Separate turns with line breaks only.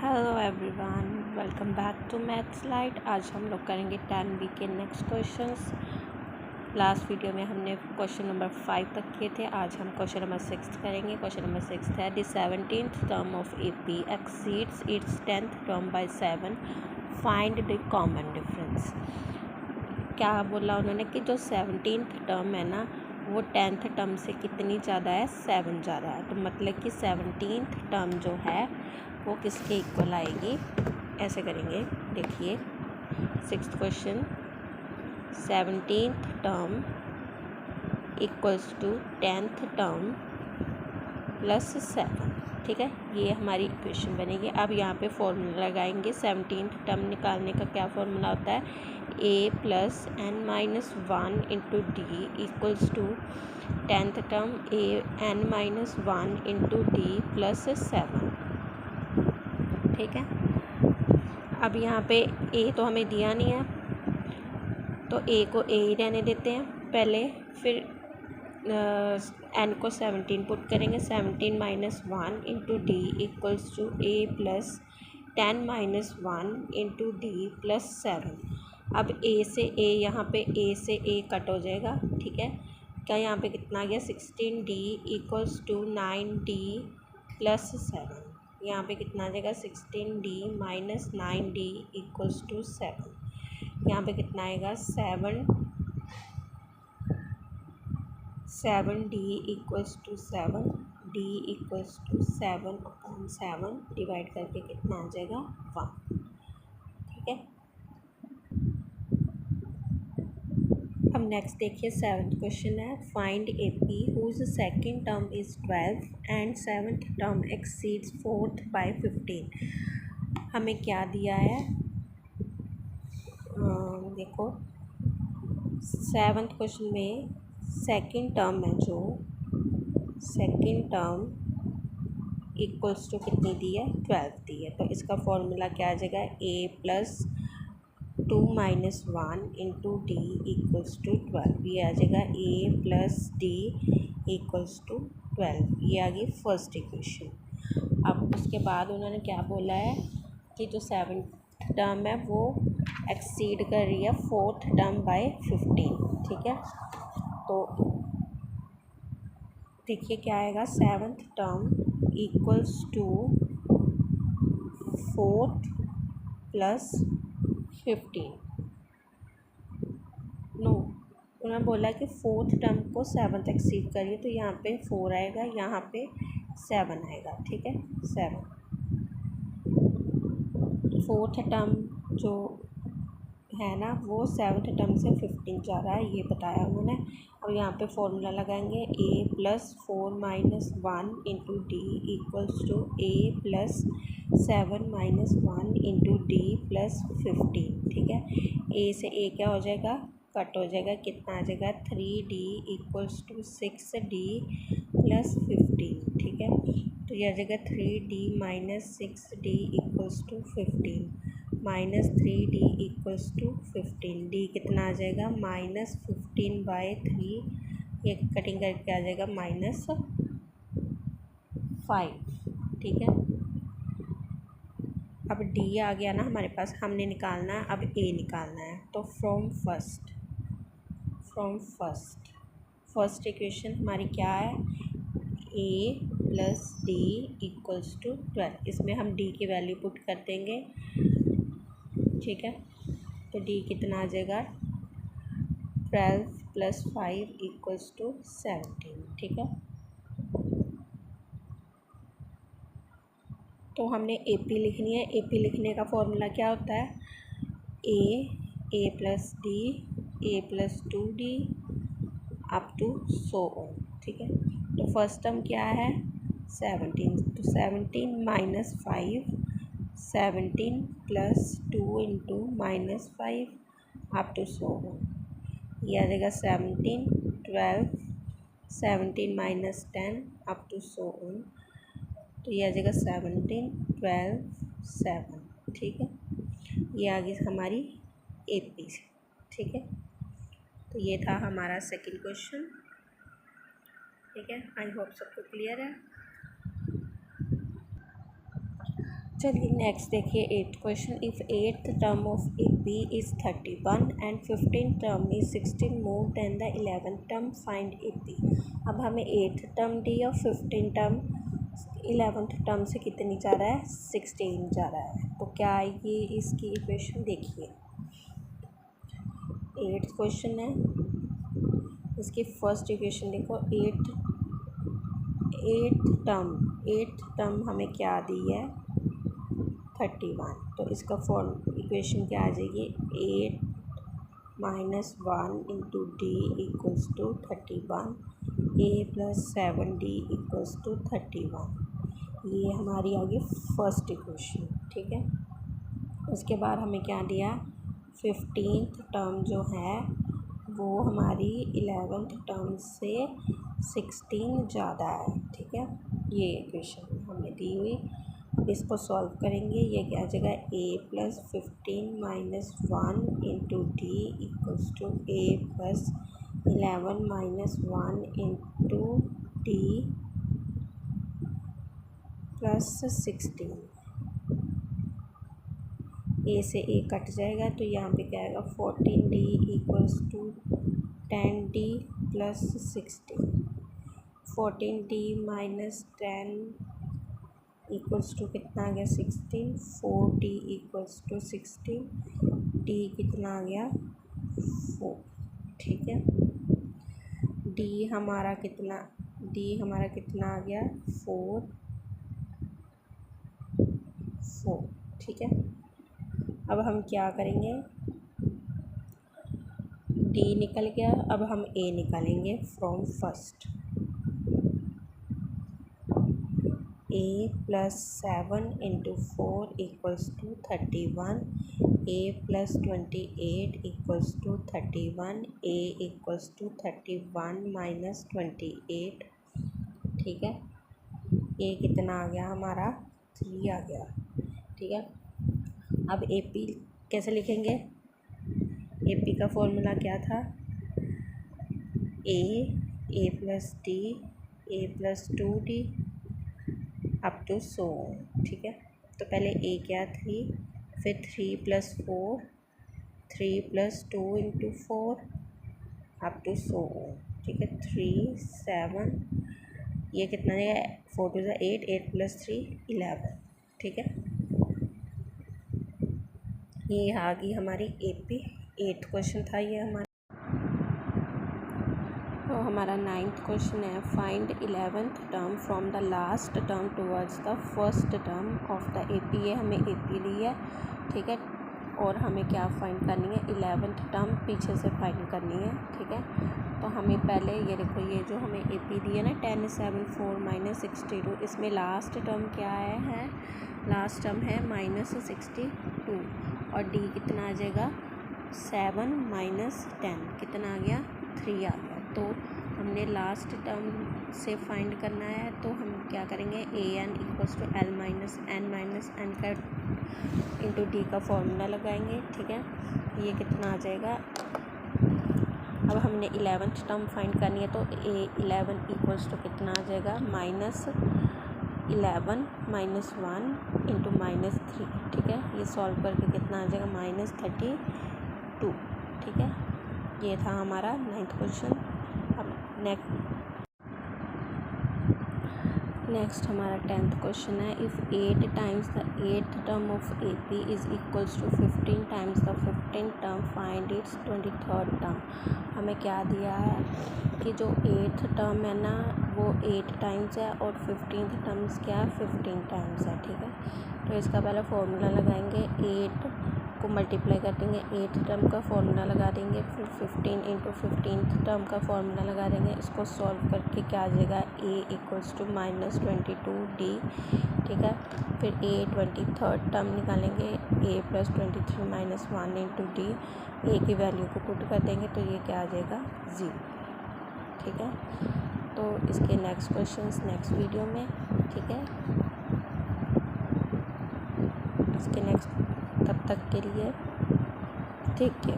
Hello everyone, welcome back to maths light. आज हम लोग करेंगे 10B के नेक्स्ट क्वेश्चंस। लास्ट वीडियो में हमने क्वेश्चन नंबर 5 तक किए थे। आज हम क्वेश्चन नंबर 6 करेंगे। क्वेश्चन नंबर 6 है the 17th term of AP exceeds its 10th term by 7, find the common difference. क्या बोला उन्होंने कि जो 17th टर्म है ना वो 10th टर्म से कितनी ज़्यादा है, 7 ज़्यादा है। तो मतलब कि 17th टर्म जो है वो किसके इक्वल आएगी, ऐसे करेंगे। देखिए 6th question, 17th term equals to 10th term plus 7। ठीक है, ये हमारी इक्वेशन बनेगी। अब यहाँ पे फॉर्मूला लगाएंगे। 17th टर्म निकालने का क्या फॉर्मूला होता है, a plus n-1 into d equals to 10th term n-1 into d plus 7। ठीक है, अब यहाँ पे a तो हमें दिया नहीं है तो a को a ही रहने देते हैं पहले। फिर n को 17 पुट करेंगे। 17 minus 1 into d equals to a plus 10 minus 1 into d plus 7। अब a से a, यहाँ पे a से a कट हो जाएगा। ठीक है, क्या यहाँ पे कितना आ गया, 16d equals to 9d plus 7। यहाँ पे कितना आ जाएगा, 16d minus 9d equals to 7। यहाँ पे कितना आएगा, 7d equals to 7, d equals to 7/7 divide करके कितना आ जाएगा, 1। ठीक है, अब नेक्स्ट देखिए 7th क्वेश्चन है, find AP whose second term is 12 and 7th term exceeds 4th by 15। हमें क्या दिया है, देखो 7th क्वेश्चन में सेकंड टर्म है, जो सेकंड टर्म इक्वल्स टू कितनी दी है, 12 दी है। तो इसका फॉर्मूला क्या आ जाएगा, a plus 2 minus 1 into d equals to 12। ये आ जाएगा a plus d equals to 12। ये आ गई फर्स्ट इक्वेशन। अब उसके बाद उन्होंने क्या बोला है कि जो 7th टर्म है वो एक्सीड कर रही है 4th टर्म बाय 15। ठीक है, तो देखिए क्या आएगा, 7th term equals to 4th plus 15। No, उन्होंने बोला कि 4th टर्म को 7th एक्सीड करिए, तो यहाँ पे 4 आएगा, यहाँ पे 7 आएगा। ठीक है, 7 4th टर्म जो है ना वो 7th टर्म से 15 जा रहा है, ये बताया उन्होंने। और यहाँ पे फॉर्मूला लगाएंगे, a plus 4 minus 1 into d equals to a plus 7 minus 1 into d plus 15। ठीक है, a से a क्या हो जाएगा, कट हो जाएगा, कितना आ जाएगा, 3d equals to 6d plus 15। ठीक है, तो यह आ जाएगा 3d minus 6d equals to 15 minus 3d equals to 15। d कितना आ जाएगा, माइनस 15/3। ये कटिंग करके आ जाएगा -5। ठीक है, अब d आ गया ना हमारे पास, हमने निकालना है अब a निकालना है। तो फ्रॉम फर्स्ट इक्वेशन हमारी क्या है, a plus d equals to 12। इसमें हम d की वैल्यू पुट कर देंगे। ठीक है, तो d कितना आ जाएगा, 12 प्लस 5 इक्वल्स टू 17। ठीक है, तो हमने AP लिखनी है। AP लिखने का फॉर्मूला क्या होता है, a plus d, a plus 2d up to so on. ठीक है, तो फर्स्ट टर्म क्या है, 17, तो 17 minus 5, 17 plus 2 into minus 5 up to so on. ये आ जाएगा 17, 12, 17 minus 10 up to so on. तो ये आ जाएगा 17, 12, 7। ठीक है, ये आ गई हमारी AP। ठीक है, तो ये था हमारा सेकंड क्वेश्चन। ठीक है, आई होप सबको क्लियर है। चलिए नेक्स्ट देखिए 8th question. If 8th term of A P is 31 and 15th term is 16 more than the 11th term, find A P. अब हमें 8th टर्म दी और 15 टर्म 11th टर्म से कितनी जा रहा है, 16 जा रहा है। तो क्या आएगी इसकी इक्वेशन, देखिए 8th क्वेश्चन है, इसकी फर्स्ट इक्वेशन देखो। 8th टर्म हमें क्या दी है, 31। तो इसका इक्वेशन क्या आ जाएगी, 8 - 1 into d equals to 31, a plus 7d equals to 31। ये हमारी आ गई फर्स्ट इक्वेशन, ठीक है। उसके बाद हमें क्या दिया, 15th टर्म जो है वो हमारी 11th टर्म से 16 ज़्यादा है, ठीक है। ये इक्वेशन हमें दी हुई, इसको सॉल्व करेंगे। ये क्या आ जाएगा, a plus 15 - 1 into d equals to a plus 11 - 1 into d plus 16। a से a कट जाएगा तो यहाँ पे क्या आएगा, 14d equals to 10d plus 16। 14d minus 10 equals to कितना आ गया, 16। 4d इक्वल्स टू 16, d कितना आ गया, 4, ठीक है। d हमारा कितना आ गया, 4, ठीक है। अब हम क्या करेंगे, d निकल गया, अब हम a निकालेंगे from first. a plus 7 into 4 equals to 31, a plus 28 equals to 31, a equals to 31 minus 28, ठीक है। a कितना आ गया हमारा, 3 आ गया, ठीक है। अब ए पी कैसे लिखेंगे, ए पी का फॉर्मूला क्या था, a plus d, a plus 2d up to 100, ठीक है। तो पहले a क्या, 3, फिर 3 plus 4, 3 plus 2 into 4 up to 100, ठीक है। 3 7, ये कितना है, 4 2 8, 8 प्लस 3 11, ठीक है। ये आ गई हमारी ए पी। 8th क्वेश्चन था ये हमारा। तो हमारा 9th क्वेश्चन है, find 11th term from the last term towards the first term of the A P. ये हमें ए पी ली है, ठीक है। और हमें क्या फाइंड करनी है, 11th टर्म पीछे से फाइंड करनी है, ठीक है। तो हमें पहले ये देखो, ये जो हमें ए पी दी है ना, 10 7 4 माइनस 62, इसमें लास्ट टर्म क्या है, लास्ट टर्म है -62, और डी कितना आ जाएगा, 7 माइनस 10 कितना आ गया, 3 आ गया। तो हमने लास्ट टर्म से फाइंड करना है, तो हम क्या करेंगे, a n equals to l minus n का इंटू डी का फॉर्मूला लगाएंगे, ठीक है। ये कितना आ जाएगा, अब हमने 11th टर्म फाइंड करनी है, तो ए 11 इक्वल्स टू कितना आ जाएगा, -11 माइनस 1 इंटू -3, ठीक है। ये सॉल्व करके कितना आ जाएगा, -32, ठीक है। ये था हमारा 9th क्वेश्चन। अब नेक्स्ट हमारा 10th क्वेश्चन है, if 8 times the 8th term of A P is equals to 15 times the 15th term, find its 23rd term. हमें क्या दिया है कि जो 8th टर्म है ना वो 8 टाइम्स है, और 15th टर्म्स क्या है, 15 टाइम्स है, ठीक है। तो इसका पहले फॉर्मूला लगाएंगे, 8 को मल्टीप्लाई कर देंगे, 8th टर्म का फॉर्मूला लगा देंगे, फिर 15 इंटू 15th टर्म का फॉर्मूला लगा देंगे। इसको सॉल्व करके क्या आ जाएगा, a इक्वल्स टू -22d, ठीक है। फिर a 23rd टर्म निकालेंगे, a plus 23 minus 1 into D, a की वैल्यू को पुट कर देंगे तो ये क्या आ जाएगा, 0, ठीक है। तो इसके नेक्स्ट क्वेश्चंस नेक्स्ट वीडियो में, ठीक है। इसके नेक्स्ट तब तक के लिए ठीक है।